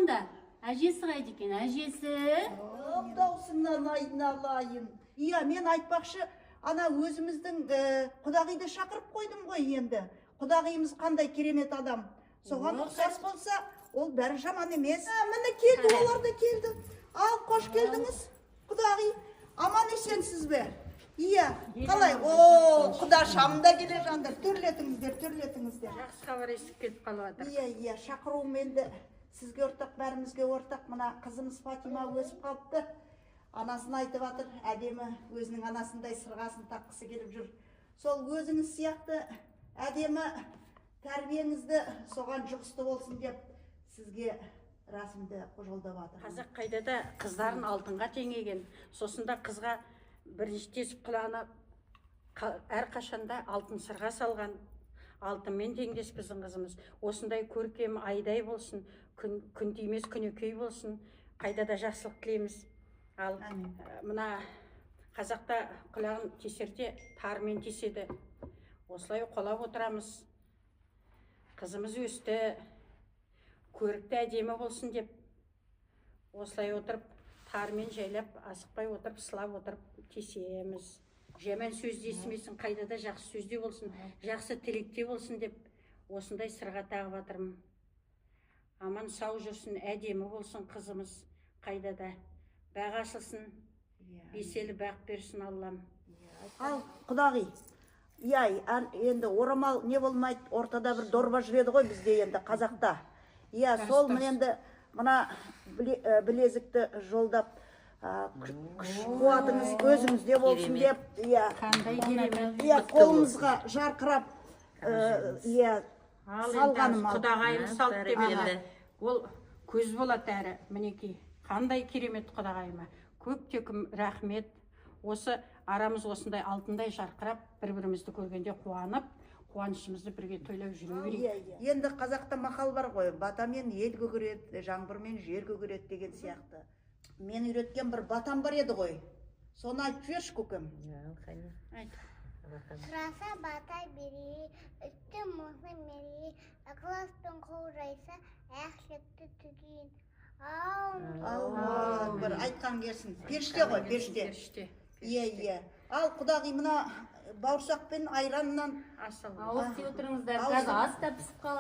онда. Әжесі қайда екен? Әжесі? Даусыңнан айналайын. Иә, мен айтпақшы, ана өзіміздің құдағиды шақырып қойдым ғой енді. Құдағиымыз қандай керемет адам. Соған ұқсас болса, ол бәрі жаман емес. Міне келді, олар да келді. Ал, қош келдіңіз, құдағи. Аман есенсіз бе? Иә, қалай? О, құдашам да келе жандар. Түрлетіңіздер. Жақсы хабар естіп кетіп қалып жатыр. Иә, шақыруым енді сізге ортақ, бәрімізге ортақ. Мына қызымыз Фатима өсіп қалыпты. Анасын айтып жатыр, әдемі өзінің анасындай сырғасын таққысы келіп жүр. Сол өзіңіз сияқты әдемі тәрбиеңізді соған жұғысты болсын деп сізге рәсімді жолдап жатыр. Қазақ қайда да қыздарын алтынға теңеген. Сосында қызға бірінші тесіп құлағына әр қашанда алтын сырға салған. Алтынмен теңдес біздің қызымыз. Осындай көркем айдай болсын, күн тимес күнекей болсын. Қайда да жақсылық тілейміз. Ал мына қазақта құлағын тесерде тарымен теседі. Осылай қолап отырамыз. Қызымыз өсті, көрікті әдемі болсын деп, осылай отырып, тарымен жайлап, асықпай отырып, сылап отырып тесеміз. Жаман сөзді естімесін, қайда да жақсы сөзде болсын, жақсы тілекте болсын деп, осындай сырға тағып жатырмын. Аман сау жүрсін, әдемі болсын қызымыз, қайда да. Бағы ашылсын, беселі бақ берсін Аллам. Ал, құдағи, енді орамал не болмайды, ортада бір дорба жүреді ғой бізде енді қазақта. Сол енді мына білезікті жолдап, күш қуатыңыз өзіңізде болсын деп, қолымызға жарқырап салғаным ал. Құдағайым салт демеді. Ол көз болады әрі, мінекей. Қандай керемет құдағайыма. Көп-текім рахмет. Осы арамыз осындай алтындай жарқырап, бір-бірімізді көргенде қуанып, қуанышымызды бірге тойлап жүре берейік. Енді қазақта мақал бар ғой, батамен ел көгереді, жаңбырмен жер көгереді деген сияқты. Мен үйреткен бір батам бар еді ғой. Соны айтып жіберші, көкем. Сұраса батай берейі, үсті мұны мерейі, ықыласпен қоғырайса, әқшекті түгейін. Бір айтқан керсін. Періште ғой, періште. Иә. Ал, құдағи, мына бауырсақ пен айраннан Ауыз тие отырыңыздар, қазір ас та пісіп қалады.